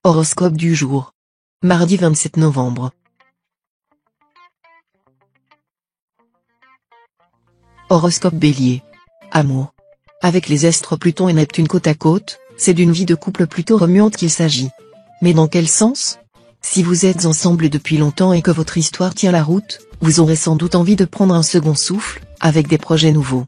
Horoscope du jour. Mardi 27 novembre. Horoscope Bélier. Amour. Avec les astres Pluton et Neptune côte à côte, c'est d'une vie de couple plutôt remuante qu'il s'agit. Mais dans quel sens? Si vous êtes ensemble depuis longtemps et que votre histoire tient la route, vous aurez sans doute envie de prendre un second souffle, avec des projets nouveaux.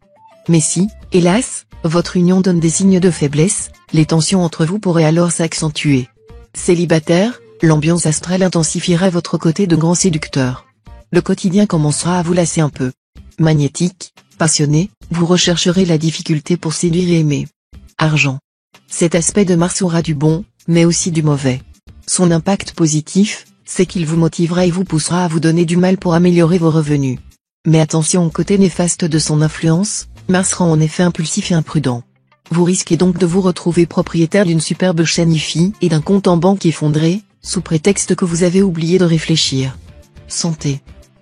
Mais si, hélas, votre union donne des signes de faiblesse, les tensions entre vous pourraient alors s'accentuer. Célibataire, l'ambiance astrale intensifiera votre côté de grand séducteur. Le quotidien commencera à vous lasser un peu. Magnétique, passionné, vous rechercherez la difficulté pour séduire et aimer. Argent. Cet aspect de Mars aura du bon, mais aussi du mauvais. Son impact positif, c'est qu'il vous motivera et vous poussera à vous donner du mal pour améliorer vos revenus. Mais attention au côté néfaste de son influence, Mars rend en effet impulsif et imprudent. Vous risquez donc de vous retrouver propriétaire d'une superbe chaîne IFI et d'un compte en banque effondré, sous prétexte que vous avez oublié de réfléchir. Santé.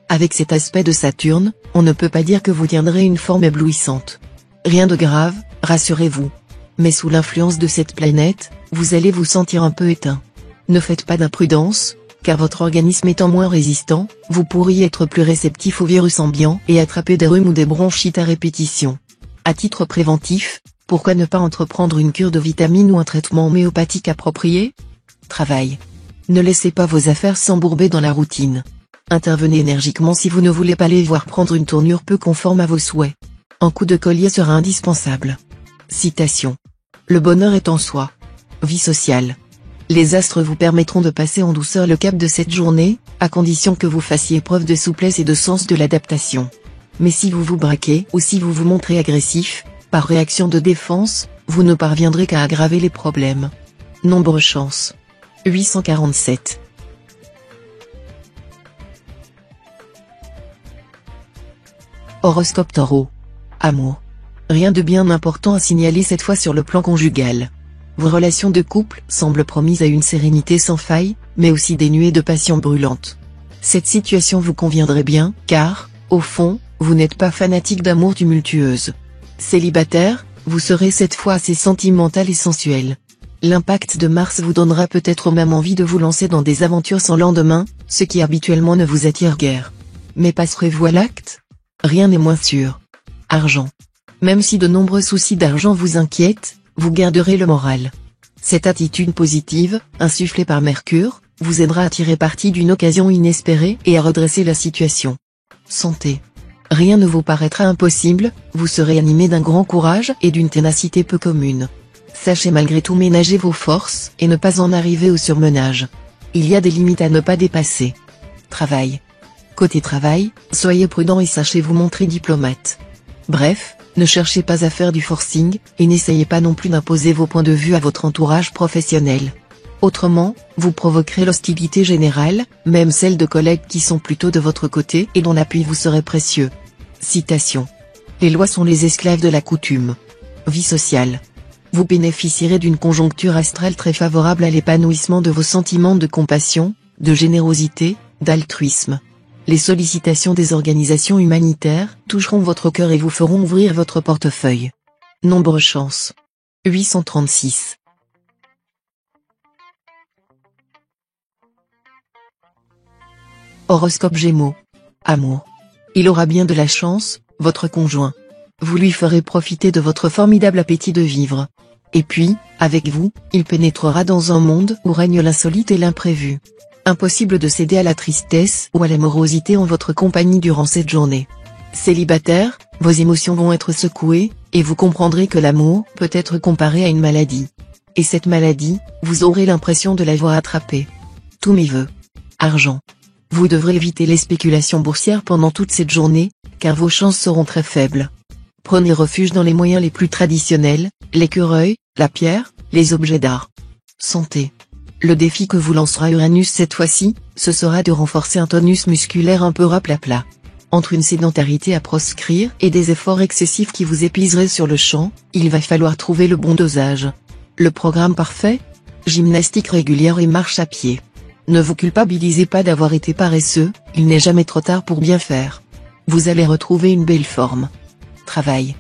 Avec cet aspect de Saturne, on ne peut pas dire que vous tiendrez une forme éblouissante. Rien de grave, rassurez-vous. Mais sous l'influence de cette planète, vous allez vous sentir un peu éteint. Ne faites pas d'imprudence, car votre organisme étant moins résistant, vous pourriez être plus réceptif aux virus ambiants et attraper des rhumes ou des bronchites à répétition. À titre préventif, pourquoi ne pas entreprendre une cure de vitamines ou un traitement homéopathique approprié? Travail. Ne laissez pas vos affaires s'embourber dans la routine. Intervenez énergiquement si vous ne voulez pas les voir prendre une tournure peu conforme à vos souhaits. Un coup de collier sera indispensable. Citation. Le bonheur est en soi. Vie sociale. Les astres vous permettront de passer en douceur le cap de cette journée, à condition que vous fassiez preuve de souplesse et de sens de l'adaptation. Mais si vous vous braquez ou si vous vous montrez agressif, par réaction de défense, vous ne parviendrez qu'à aggraver les problèmes. Nombre chance. 847. Horoscope Taureau. Amour. Rien de bien important à signaler cette fois sur le plan conjugal. Vos relations de couple semblent promises à une sérénité sans faille, mais aussi dénuées de passion brûlante. Cette situation vous conviendrait bien, car, au fond, vous n'êtes pas fanatique d'amour tumultueuse. Célibataire, vous serez cette fois assez sentimental et sensuel. L'impact de Mars vous donnera peut-être même envie de vous lancer dans des aventures sans lendemain, ce qui habituellement ne vous attire guère. Mais passerez-vous à l'acte? Rien n'est moins sûr. Argent. Même si de nombreux soucis d'argent vous inquiètent, vous garderez le moral. Cette attitude positive, insufflée par Mercure, vous aidera à tirer parti d'une occasion inespérée et à redresser la situation. Santé. Rien ne vous paraîtra impossible, vous serez animé d'un grand courage et d'une ténacité peu commune. Sachez malgré tout ménager vos forces et ne pas en arriver au surmenage. Il y a des limites à ne pas dépasser. Travail. Côté travail, soyez prudent et sachez vous montrer diplomate. Bref, ne cherchez pas à faire du forcing, et n'essayez pas non plus d'imposer vos points de vue à votre entourage professionnel. Autrement, vous provoquerez l'hostilité générale, même celle de collègues qui sont plutôt de votre côté et dont l'appui vous serait précieux. Citation. Les lois sont les esclaves de la coutume. Vie sociale. Vous bénéficierez d'une conjoncture astrale très favorable à l'épanouissement de vos sentiments de compassion, de générosité, d'altruisme. Les sollicitations des organisations humanitaires toucheront votre cœur et vous feront ouvrir votre portefeuille. Nombre chance. 836. Horoscope Gémeaux. Amour. Il aura bien de la chance, votre conjoint. Vous lui ferez profiter de votre formidable appétit de vivre. Et puis, avec vous, il pénétrera dans un monde où règne l'insolite et l'imprévu. Impossible de céder à la tristesse ou à la morosité en votre compagnie durant cette journée. Célibataire, vos émotions vont être secouées, et vous comprendrez que l'amour peut être comparé à une maladie. Et cette maladie, vous aurez l'impression de l'avoir attrapée. Tous mes vœux. Argent. Vous devrez éviter les spéculations boursières pendant toute cette journée, car vos chances seront très faibles. Prenez refuge dans les moyens les plus traditionnels, l'écureuil, la pierre, les objets d'art. Santé. Le défi que vous lancera Uranus cette fois-ci, ce sera de renforcer un tonus musculaire un peu raplapla. Entre une sédentarité à proscrire et des efforts excessifs qui vous épuiseraient sur le champ, il va falloir trouver le bon dosage. Le programme parfait? Gymnastique régulière et marche à pied. Ne vous culpabilisez pas d'avoir été paresseux, il n'est jamais trop tard pour bien faire. Vous allez retrouver une belle forme. Travail.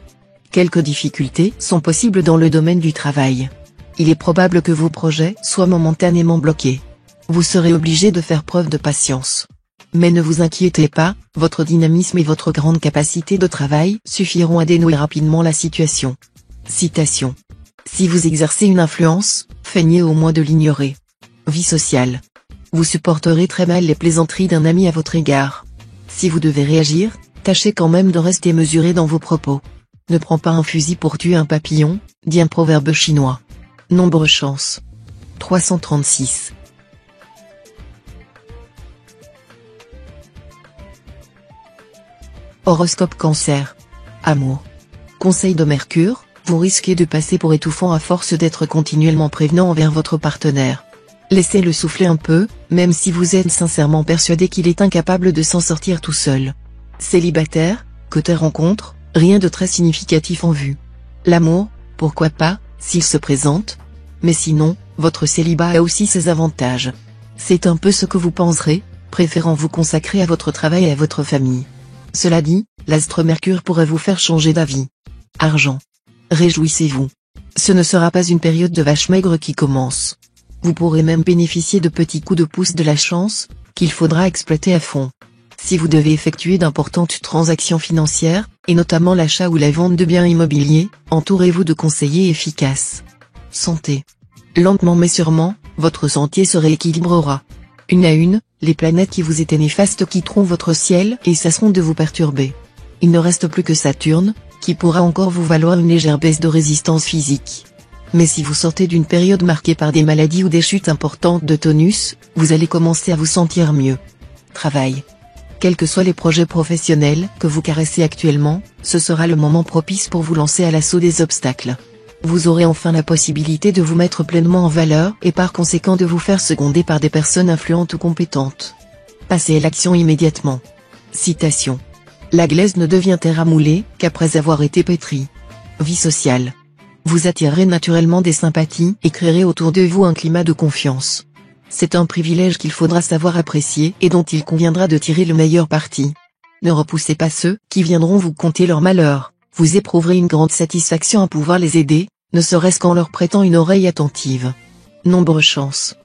Quelques difficultés sont possibles dans le domaine du travail. Il est probable que vos projets soient momentanément bloqués. Vous serez obligé de faire preuve de patience. Mais ne vous inquiétez pas, votre dynamisme et votre grande capacité de travail suffiront à dénouer rapidement la situation. Citation. Si vous exercez une influence, feignez au moins de l'ignorer. Vie sociale. Vous supporterez très mal les plaisanteries d'un ami à votre égard. Si vous devez réagir, tâchez quand même de rester mesuré dans vos propos. Ne prends pas un fusil pour tuer un papillon, dit un proverbe chinois. Nombre chance. 336. Horoscope Cancer. Amour. Conseil de Mercure, vous risquez de passer pour étouffant à force d'être continuellement prévenant envers votre partenaire. Laissez-le souffler un peu, même si vous êtes sincèrement persuadé qu'il est incapable de s'en sortir tout seul. Célibataire, côté rencontre, rien de très significatif en vue. L'amour, pourquoi pas, s'il se présente. Mais sinon, votre célibat a aussi ses avantages. C'est un peu ce que vous penserez, préférant vous consacrer à votre travail et à votre famille. Cela dit, l'astre Mercure pourrait vous faire changer d'avis. Argent. Réjouissez-vous. Ce ne sera pas une période de vache maigre qui commence. Vous pourrez même bénéficier de petits coups de pouce de la chance, qu'il faudra exploiter à fond. Si vous devez effectuer d'importantes transactions financières, et notamment l'achat ou la vente de biens immobiliers, entourez-vous de conseillers efficaces. Santé. Lentement mais sûrement, votre santé se rééquilibrera. Une à une, les planètes qui vous étaient néfastes quitteront votre ciel et cesseront de vous perturber. Il ne reste plus que Saturne, qui pourra encore vous valoir une légère baisse de résistance physique. Mais si vous sortez d'une période marquée par des maladies ou des chutes importantes de tonus, vous allez commencer à vous sentir mieux. Travail. Quels que soient les projets professionnels que vous caressez actuellement, ce sera le moment propice pour vous lancer à l'assaut des obstacles. Vous aurez enfin la possibilité de vous mettre pleinement en valeur et par conséquent de vous faire seconder par des personnes influentes ou compétentes. Passez à l'action immédiatement. Citation. La glaise ne devient terre à mouler qu'après avoir été pétrie. Vie sociale. Vous attirerez naturellement des sympathies et créerez autour de vous un climat de confiance. C'est un privilège qu'il faudra savoir apprécier et dont il conviendra de tirer le meilleur parti. Ne repoussez pas ceux qui viendront vous conter leur malheur. Vous éprouverez une grande satisfaction à pouvoir les aider, ne serait-ce qu'en leur prêtant une oreille attentive. Nombre chance.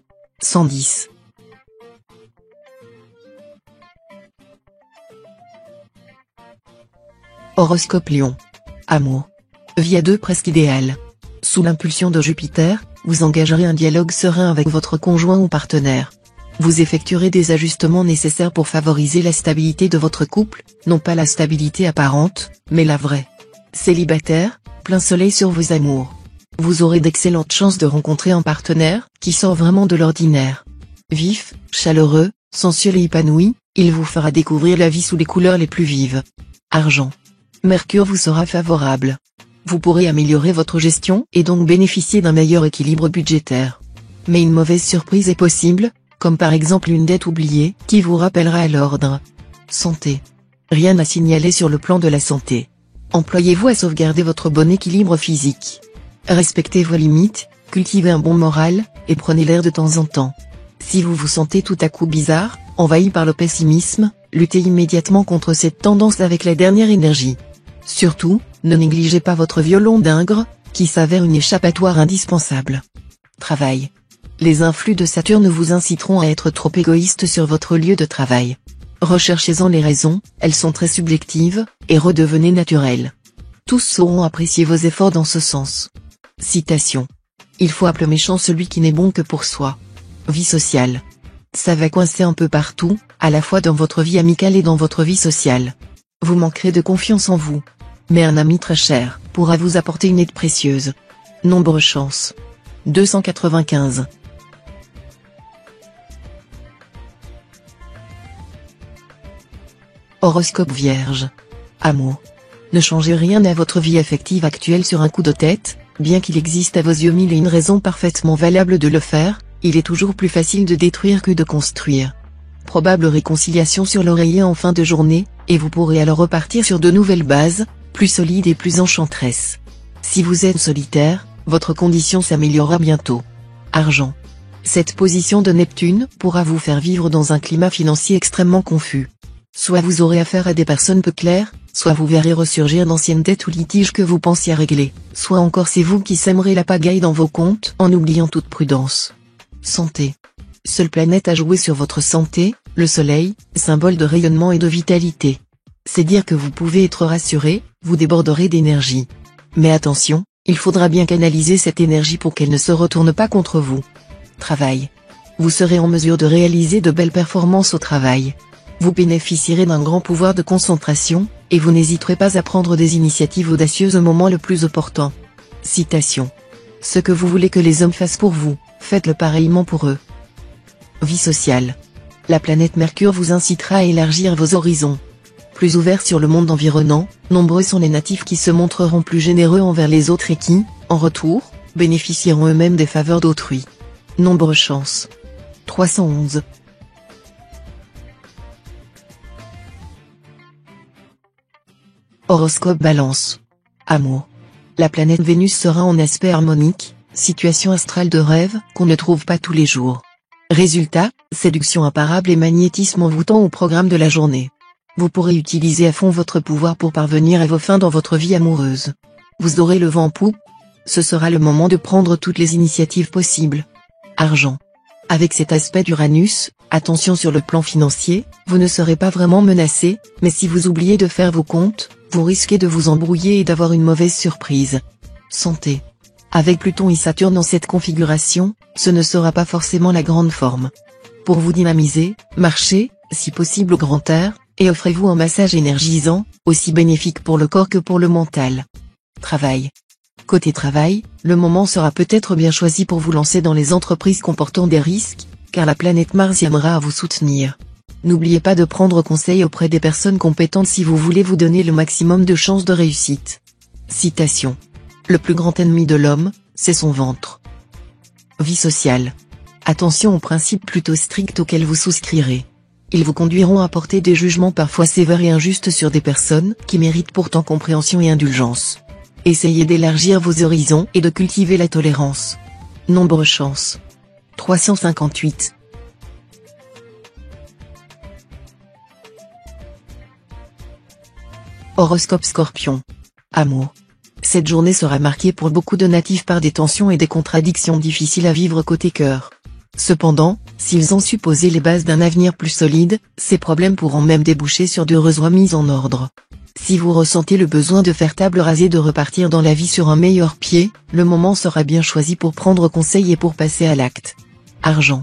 110. Horoscope Lion. Amour. Vie à deux presque idéale. Sous l'impulsion de Jupiter, vous engagerez un dialogue serein avec votre conjoint ou partenaire. Vous effectuerez des ajustements nécessaires pour favoriser la stabilité de votre couple, non pas la stabilité apparente, mais la vraie. Célibataire, plein soleil sur vos amours. Vous aurez d'excellentes chances de rencontrer un partenaire qui sort vraiment de l'ordinaire. Vif, chaleureux, sensuel et épanoui, il vous fera découvrir la vie sous les couleurs les plus vives. Argent. Mercure vous sera favorable. Vous pourrez améliorer votre gestion et donc bénéficier d'un meilleur équilibre budgétaire. Mais une mauvaise surprise est possible, comme par exemple une dette oubliée qui vous rappellera à l'ordre. Santé. Rien à signaler sur le plan de la santé. Employez-vous à sauvegarder votre bon équilibre physique. Respectez vos limites, cultivez un bon moral, et prenez l'air de temps en temps. Si vous vous sentez tout à coup bizarre, envahi par le pessimisme, luttez immédiatement contre cette tendance avec la dernière énergie. Surtout, ne négligez pas votre violon d'Ingres, qui s'avère une échappatoire indispensable. Travail. Les influx de Saturne vous inciteront à être trop égoïste sur votre lieu de travail. Recherchez-en les raisons, elles sont très subjectives, et redevenez naturel. Tous sauront apprécier vos efforts dans ce sens. Citation. Il faut appeler méchant celui qui n'est bon que pour soi. Vie sociale. Ça va coincer un peu partout, à la fois dans votre vie amicale et dans votre vie sociale. Vous manquerez de confiance en vous. Mais un ami très cher pourra vous apporter une aide précieuse. Nombre chance. 295. Horoscope Vierge. Amour. Ne changez rien à votre vie affective actuelle sur un coup de tête, bien qu'il existe à vos yeux mille et une raisons parfaitement valables de le faire, il est toujours plus facile de détruire que de construire. Probable réconciliation sur l'oreiller en fin de journée, et vous pourrez alors repartir sur de nouvelles bases, plus solides et plus enchanteresses. Si vous êtes solitaire, votre condition s'améliorera bientôt. Argent. Cette position de Neptune pourra vous faire vivre dans un climat financier extrêmement confus. Soit vous aurez affaire à des personnes peu claires, soit vous verrez ressurgir d'anciennes dettes ou litiges que vous pensiez régler, soit encore c'est vous qui sèmerez la pagaille dans vos comptes en oubliant toute prudence. Santé. Seule planète à jouer sur votre santé, le soleil, symbole de rayonnement et de vitalité. C'est dire que vous pouvez être rassuré, vous déborderez d'énergie. Mais attention, il faudra bien canaliser cette énergie pour qu'elle ne se retourne pas contre vous. Travail. Vous serez en mesure de réaliser de belles performances au travail. Vous bénéficierez d'un grand pouvoir de concentration, et vous n'hésiterez pas à prendre des initiatives audacieuses au moment le plus opportun. Citation. Ce que vous voulez que les hommes fassent pour vous, faites-le pareillement pour eux. Vie sociale. La planète Mercure vous incitera à élargir vos horizons. Plus ouverts sur le monde environnant, nombreux sont les natifs qui se montreront plus généreux envers les autres et qui, en retour, bénéficieront eux-mêmes des faveurs d'autrui. Nombre chance. 311. Horoscope Balance. Amour. La planète Vénus sera en aspect harmonique, situation astrale de rêve qu'on ne trouve pas tous les jours. Résultat, séduction imparable et magnétisme envoûtant au programme de la journée. Vous pourrez utiliser à fond votre pouvoir pour parvenir à vos fins dans votre vie amoureuse. Vous aurez le vent en poupe. Ce sera le moment de prendre toutes les initiatives possibles. Argent. Avec cet aspect d'Uranus, attention sur le plan financier, vous ne serez pas vraiment menacé, mais si vous oubliez de faire vos comptes, vous risquez de vous embrouiller et d'avoir une mauvaise surprise. Santé. Avec Pluton et Saturne dans cette configuration, ce ne sera pas forcément la grande forme. Pour vous dynamiser, marchez, si possible au grand air, et offrez-vous un massage énergisant, aussi bénéfique pour le corps que pour le mental. Travail. Côté travail, le moment sera peut-être bien choisi pour vous lancer dans les entreprises comportant des risques, car la planète Mars viendra à vous soutenir. N'oubliez pas de prendre conseil auprès des personnes compétentes si vous voulez vous donner le maximum de chances de réussite. Citation. Le plus grand ennemi de l'homme, c'est son ventre. Vie sociale. Attention aux principes plutôt stricts auxquels vous souscrirez. Ils vous conduiront à porter des jugements parfois sévères et injustes sur des personnes qui méritent pourtant compréhension et indulgence. Essayez d'élargir vos horizons et de cultiver la tolérance. Nombre chance. 358. Horoscope Scorpion. Amour. Cette journée sera marquée pour beaucoup de natifs par des tensions et des contradictions difficiles à vivre côté cœur. Cependant, s'ils ont su poser les bases d'un avenir plus solide, ces problèmes pourront même déboucher sur d'heureuses remises en ordre. Si vous ressentez le besoin de faire table rase et de repartir dans la vie sur un meilleur pied, le moment sera bien choisi pour prendre conseil et pour passer à l'acte. Argent.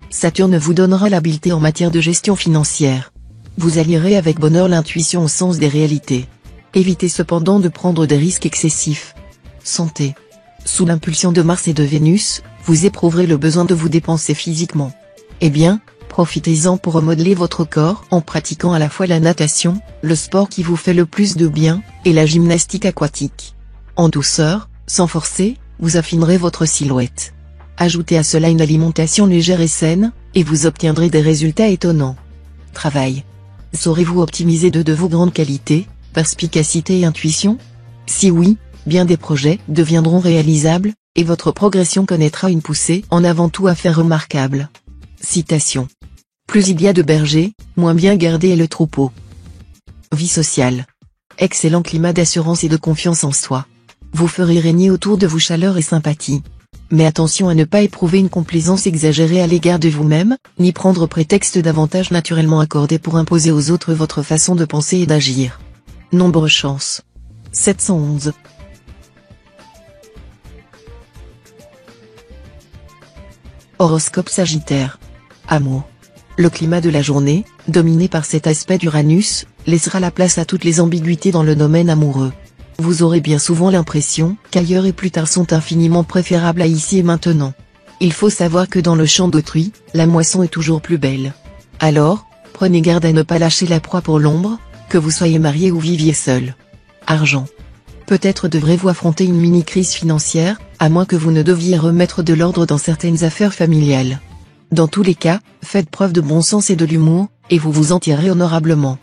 Saturne vous donnera l'habileté en matière de gestion financière. Vous allierez avec bonheur l'intuition au sens des réalités. Évitez cependant de prendre des risques excessifs. Santé. Sous l'impulsion de Mars et de Vénus, vous éprouverez le besoin de vous dépenser physiquement. Eh bien, profitez-en pour remodeler votre corps en pratiquant à la fois la natation, le sport qui vous fait le plus de bien, et la gymnastique aquatique. En douceur, sans forcer, vous affinerez votre silhouette. Ajoutez à cela une alimentation légère et saine, et vous obtiendrez des résultats étonnants. Travail. Saurez-vous optimiser deux de vos grandes qualités, perspicacité et intuition? Si oui, bien des projets deviendront réalisables, et votre progression connaîtra une poussée en avant tout à faire remarquable. Citation. Plus il y a de bergers, moins bien gardé est le troupeau. Vie sociale. Excellent climat d'assurance et de confiance en soi. Vous ferez régner autour de vous chaleur et sympathie. Mais attention à ne pas éprouver une complaisance exagérée à l'égard de vous-même, ni prendre prétexte d'avantages naturellement accordés pour imposer aux autres votre façon de penser et d'agir. Nombre chance. 711. Horoscope Sagittaire. Amour. Le climat de la journée, dominé par cet aspect d'Uranus, laissera la place à toutes les ambiguïtés dans le domaine amoureux. Vous aurez bien souvent l'impression qu'ailleurs et plus tard sont infiniment préférables à ici et maintenant. Il faut savoir que dans le champ d'autrui, la moisson est toujours plus belle. Alors, prenez garde à ne pas lâcher la proie pour l'ombre, que vous soyez marié ou viviez seul. Argent. Peut-être devrez-vous affronter une mini-crise financière, à moins que vous ne deviez remettre de l'ordre dans certaines affaires familiales. Dans tous les cas, faites preuve de bon sens et de l'humour, et vous vous en tirerez honorablement.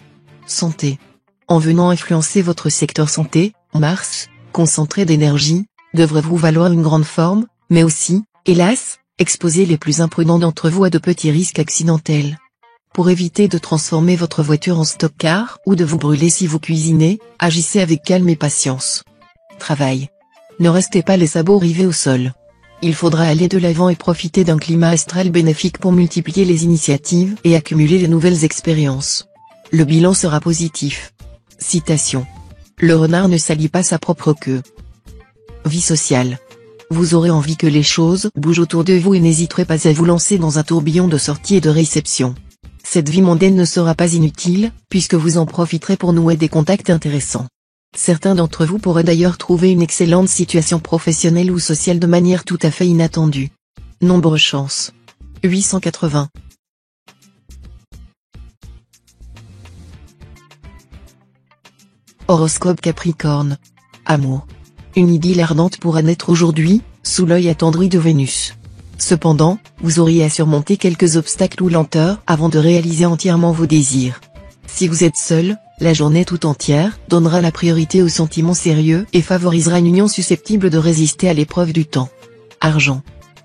Santé. En venant influencer votre secteur santé, Mars, concentré d'énergie, devrait vous valoir une grande forme, mais aussi, hélas, exposer les plus imprudents d'entre vous à de petits risques accidentels. Pour éviter de transformer votre voiture en stock-car ou de vous brûler si vous cuisinez, agissez avec calme et patience. Travail. Ne restez pas les sabots rivés au sol. Il faudra aller de l'avant et profiter d'un climat astral bénéfique pour multiplier les initiatives et accumuler les nouvelles expériences. Le bilan sera positif. Citation. Le renard ne salit pas sa propre queue. Vie sociale. Vous aurez envie que les choses bougent autour de vous et n'hésiterez pas à vous lancer dans un tourbillon de sorties et de réceptions. Cette vie mondaine ne sera pas inutile, puisque vous en profiterez pour nouer des contacts intéressants. Certains d'entre vous pourraient d'ailleurs trouver une excellente situation professionnelle ou sociale de manière tout à fait inattendue. Nombre chance. 880. Horoscope Capricorne. Amour. Une idylle ardente pourra naître aujourd'hui, sous l'œil attendri de Vénus. Cependant, vous auriez à surmonter quelques obstacles ou lenteurs avant de réaliser entièrement vos désirs. Si vous êtes seul, la journée tout entière donnera la priorité aux sentiments sérieux et favorisera une union susceptible de résister à l'épreuve du temps. Argent.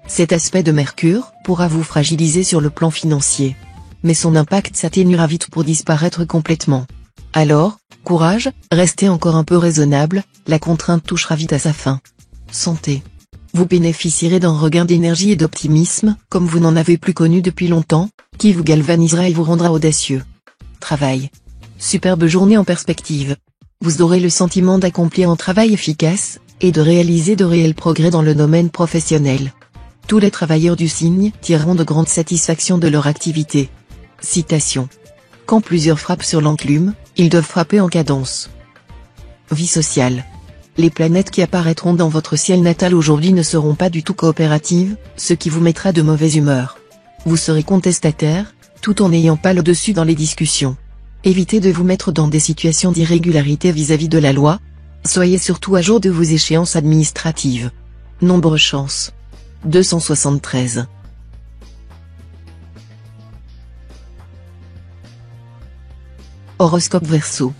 Cet aspect de Mercure pourra vous fragiliser sur le plan financier. Mais son impact s'atténuera vite pour disparaître complètement. Alors, courage, restez encore un peu raisonnable, la contrainte touchera vite à sa fin. Santé. Vous bénéficierez d'un regain d'énergie et d'optimisme, comme vous n'en avez plus connu depuis longtemps, qui vous galvanisera et vous rendra audacieux. Travail. Superbe journée en perspective. Vous aurez le sentiment d'accomplir un travail efficace, et de réaliser de réels progrès dans le domaine professionnel. Tous les travailleurs du signe tireront de grandes satisfactions de leur activité. Citation. Quand plusieurs frappent sur l'enclume, ils doivent frapper en cadence. Vie sociale. Les planètes qui apparaîtront dans votre ciel natal aujourd'hui ne seront pas du tout coopératives, ce qui vous mettra de mauvaise humeur. Vous serez contestataire, tout en n'ayant pas le dessus dans les discussions. Évitez de vous mettre dans des situations d'irrégularité vis-à-vis de la loi. Soyez surtout à jour de vos échéances administratives. Nombre chance. 273. Horoscope Verseau.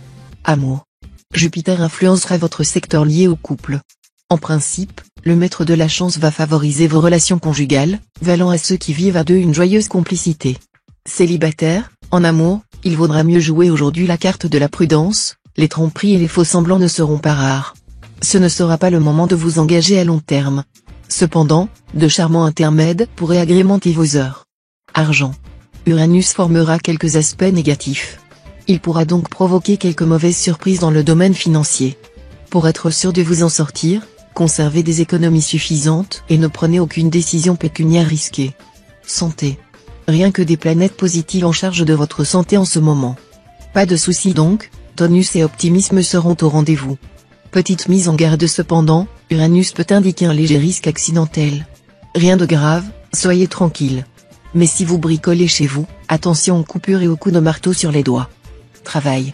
Amour. Jupiter influencera votre secteur lié au couple. En principe, le maître de la chance va favoriser vos relations conjugales, valant à ceux qui vivent à deux une joyeuse complicité. Célibataire, en amour, il vaudra mieux jouer aujourd'hui la carte de la prudence, les tromperies et les faux semblants ne seront pas rares. Ce ne sera pas le moment de vous engager à long terme. Cependant, de charmants intermèdes pourraient agrémenter vos heures. Argent. Uranus formera quelques aspects négatifs. Il pourra donc provoquer quelques mauvaises surprises dans le domaine financier. Pour être sûr de vous en sortir, conservez des économies suffisantes et ne prenez aucune décision pécuniaire risquée. Santé. Rien que des planètes positives en charge de votre santé en ce moment. Pas de soucis donc, tonus et optimisme seront au rendez-vous. Petite mise en garde cependant, Uranus peut indiquer un léger risque accidentel. Rien de grave, soyez tranquille. Mais si vous bricolez chez vous, attention aux coupures et aux coups de marteau sur les doigts. Travail.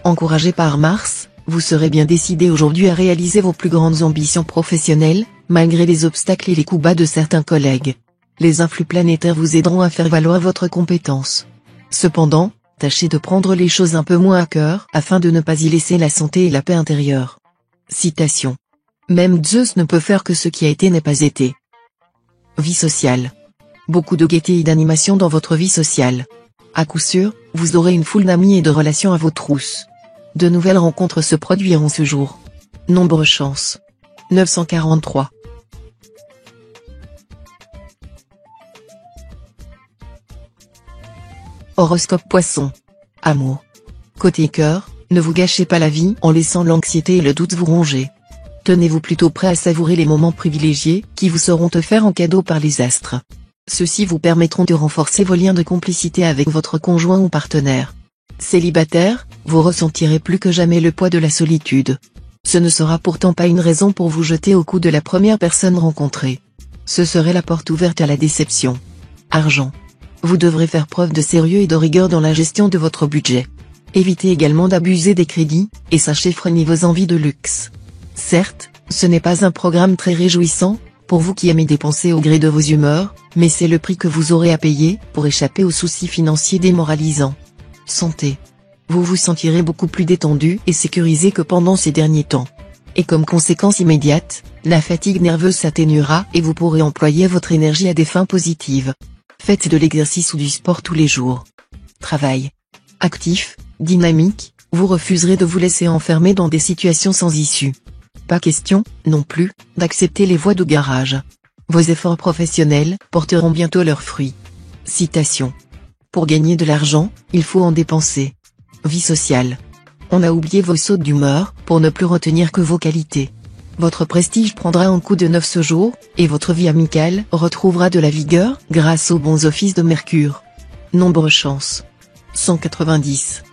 Encouragé par Mars, vous serez bien décidé aujourd'hui à réaliser vos plus grandes ambitions professionnelles, malgré les obstacles et les coups bas de certains collègues. Les influx planétaires vous aideront à faire valoir votre compétence. Cependant, tâchez de prendre les choses un peu moins à cœur afin de ne pas y laisser la santé et la paix intérieure. Citation. Même Zeus ne peut faire que ce qui a été n'est pas été. Vie sociale. Beaucoup de gaieté et d'animation dans votre vie sociale. À coup sûr, vous aurez une foule d'amis et de relations à vos trousses. De nouvelles rencontres se produiront ce jour. Nombre chance. 943. Horoscope Poisson. Amour. Côté cœur, ne vous gâchez pas la vie en laissant l'anxiété et le doute vous ronger. Tenez-vous plutôt prêt à savourer les moments privilégiés qui vous seront offerts en cadeau par les astres. Ceux-ci vous permettront de renforcer vos liens de complicité avec votre conjoint ou partenaire. Célibataire, vous ressentirez plus que jamais le poids de la solitude. Ce ne sera pourtant pas une raison pour vous jeter au cou de la première personne rencontrée. Ce serait la porte ouverte à la déception. Argent. Vous devrez faire preuve de sérieux et de rigueur dans la gestion de votre budget. Évitez également d'abuser des crédits, et sachez freiner vos envies de luxe. Certes, ce n'est pas un programme très réjouissant, pour vous qui aimez dépenser au gré de vos humeurs, mais c'est le prix que vous aurez à payer pour échapper aux soucis financiers démoralisants. Santé. Vous vous sentirez beaucoup plus détendu et sécurisé que pendant ces derniers temps. Et comme conséquence immédiate, la fatigue nerveuse s'atténuera et vous pourrez employer votre énergie à des fins positives. Faites de l'exercice ou du sport tous les jours. Travail. Actif, dynamique, vous refuserez de vous laisser enfermer dans des situations sans issue. Pas question, non plus, d'accepter les voies de garage. Vos efforts professionnels porteront bientôt leurs fruits. Citation. Pour gagner de l'argent, il faut en dépenser. Vie sociale. On a oublié vos sautes d'humeur, pour ne plus retenir que vos qualités. Votre prestige prendra un coup de neuf ce jour, et votre vie amicale retrouvera de la vigueur grâce aux bons offices de Mercure. Nombre chance. 190.